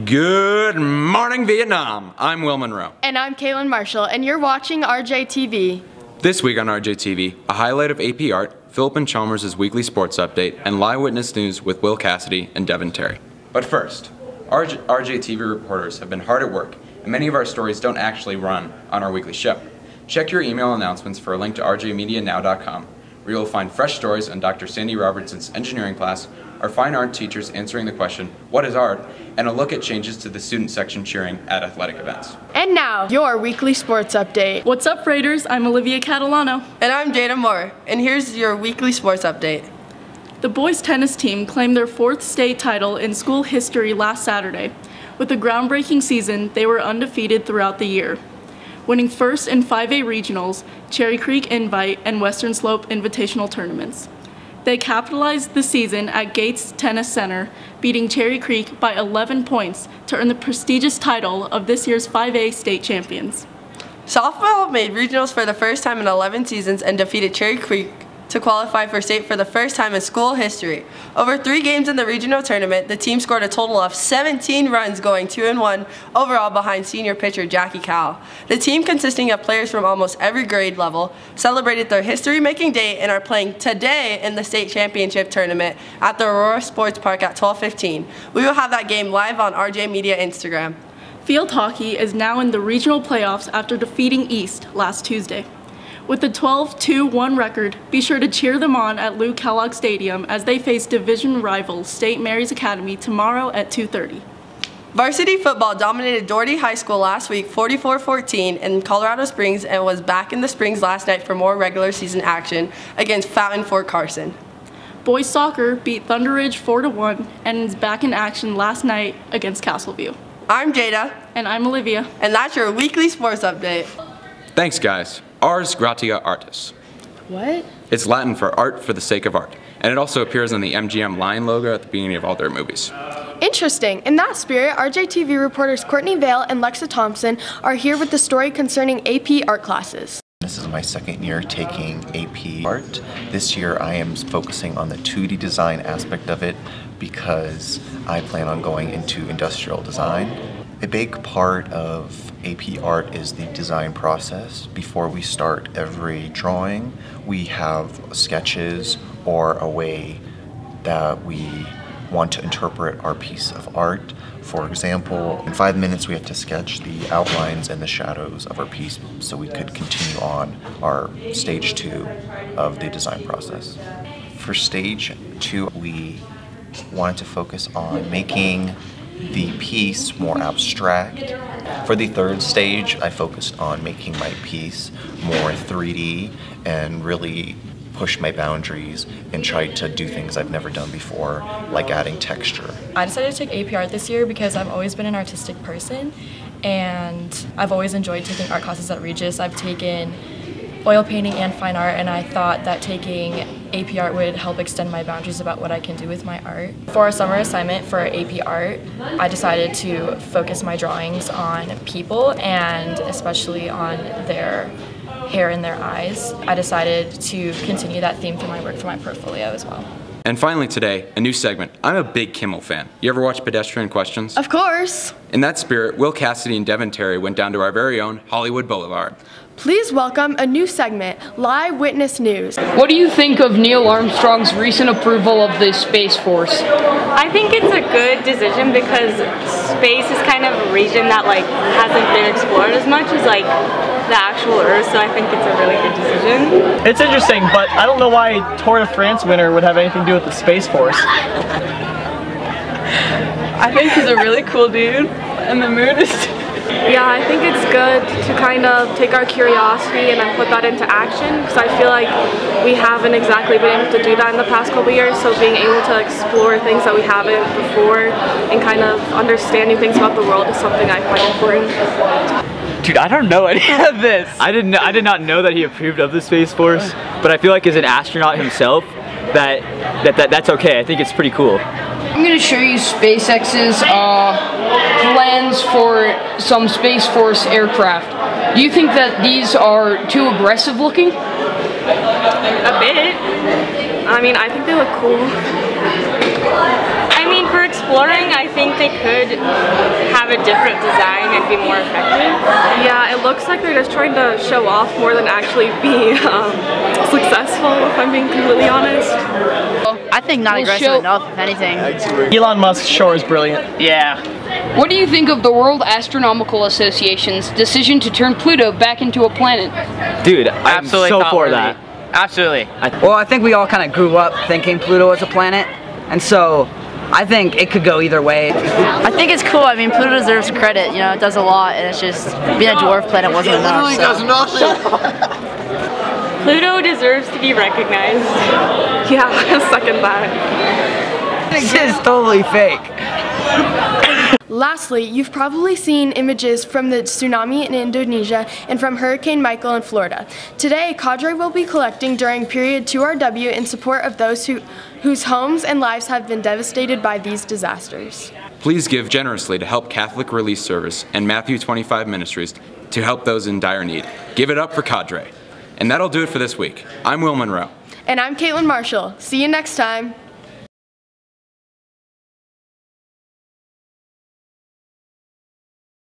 Good morning, Vietnam. I'm Will Monroe. And I'm Kaylin Marshall, and you're watching Rjtv. This week on Rjtv, a highlight of AP Art, Philip and Chalmers' weekly sports update, and live witness news with Will Cassidy and Devin Terry. But first, Rjtv reporters have been hard at work, and many of our stories don't actually run on our weekly show. Check your email announcements for a link to rjmedianow.com, where you'll find fresh stories on Dr. Sandy Robertson's engineering class, our fine art teachers answering the question, what is art? And a look at changes to the student section cheering at athletic events. And now, your weekly sports update. What's up, Raiders? I'm Olivia Catalano. And I'm Jada Moore, and here's your weekly sports update. The boys tennis team claimed their 4th state title in school history last Saturday. With a groundbreaking season, they were undefeated throughout the year, winning first in 5A regionals, Cherry Creek Invite, and Western Slope Invitational tournaments. They capitalized the season at Gates Tennis Center, beating Cherry Creek by 11 points to earn the prestigious title of this year's 5A state champions. Softball made regionals for the first time in 11 seasons and defeated Cherry Creek to qualify for state for the first time in school history. Over 3 games in the regional tournament, the team scored a total of 17 runs, going 2-1 overall behind senior pitcher Jackie Cowell. The team, consisting of players from almost every grade level, celebrated their history-making day and are playing today in the state championship tournament at the Aurora Sports Park at 12:15. We will have that game live on RJ Media Instagram. Field hockey is now in the regional playoffs after defeating East last Tuesday. With a 12-2-1 record, be sure to cheer them on at Lou Kellogg Stadium as they face division rival St. Mary's Academy tomorrow at 2:30. Varsity football dominated Doherty High School last week 44-14 in Colorado Springs and was back in the Springs last night for more regular season action against Fountain Fort Carson. Boys soccer beat Thunder Ridge 4-1 and is back in action last night against Castleview. I'm Jada. And I'm Olivia. And that's your weekly sports update. Thanks, guys. Ars gratia artis. What? It's Latin for art for the sake of art, and it also appears on the MGM Lion logo at the beginning of all their movies. Interesting. In that spirit, Rjtv reporters Courtney Vale and Lexa Thompson are here with the story concerning AP art classes. This is my 2nd year taking AP art. This year I am focusing on the 2D design aspect of it because I plan on going into industrial design. A big part of AP art is the design process. Before we start every drawing, we have sketches or a way that we want to interpret our piece of art. For example, in 5 minutes we have to sketch the outlines and the shadows of our piece so we could continue on our stage 2 of the design process. For stage 2, we wanted to focus on making the piece more abstract. For the 3rd stage, I focused on making my piece more 3D and really push my boundaries and try to do things I've never done before, like adding texture. I decided to take AP art this year because I've always been an artistic person and I've always enjoyed taking art classes at Regis. I've taken oil painting and fine art, and I thought that taking AP art would help extend my boundaries about what I can do with my art. For a summer assignment for AP art, I decided to focus my drawings on people and especially on their hair and their eyes. I decided to continue that theme through my work for my portfolio as well. And finally today, a new segment. I'm a big Kimmel fan. You ever watch Pedestrian Questions? Of course. In that spirit, Will Cassidy and Devin Terry went down to our very own Hollywood Boulevard. Please welcome a new segment, Live Witness News. What do you think of Neil Armstrong's recent approval of the Space Force? I think it's a good decision because space is kind of a region that hasn't been explored as much as the actual Earth, so I think it's a really good decision. It's interesting, but I don't know why Tour de France winner would have anything to do with the Space Force. I think he's a really cool dude, and the moon is... Yeah, I think it's good to kind of take our curiosity and then put that into action, because I feel like we haven't exactly been able to do that in the past couple years, so being able to explore things that we haven't before and kind of understanding things about the world is something I find important. Dude, I don't know any of this. I did not know that he approved of the Space Force, but I feel like as an astronaut himself, that's okay. I think it's pretty cool. I'm going to show you SpaceX's plans for some Space Force aircraft. Do you think that these are too aggressive looking? A bit. I mean, I think they look cool. I mean, for exploring, I think they could have a different design and be more effective. Yeah, it looks like they're just trying to show off more than actually be successful, if I'm being completely honest. I think not aggressive enough, if anything. Elon Musk sure is brilliant. Yeah. What do you think of the World Astronomical Association's decision to turn Pluto back into a planet? Dude, I'm so for that. Absolutely. Well, I think we all kind of grew up thinking Pluto was a planet, and so I think it could go either way. I think it's cool. I mean, Pluto deserves credit. You know, it does a lot, and it's just being a dwarf planet wasn't enough. It literally does nothing. Pluto deserves to be recognized. Yeah, I second that. This is totally fake. Lastly, you've probably seen images from the tsunami in Indonesia and from Hurricane Michael in Florida. Today, Cadre will be collecting during period 2RW in support of those whose homes and lives have been devastated by these disasters. Please give generously to help Catholic Relief Service and Matthew 25 Ministries to help those in dire need. Give it up for Cadre. And that'll do it for this week. I'm Will Monroe. And I'm Caitlin Marshall. See you next time.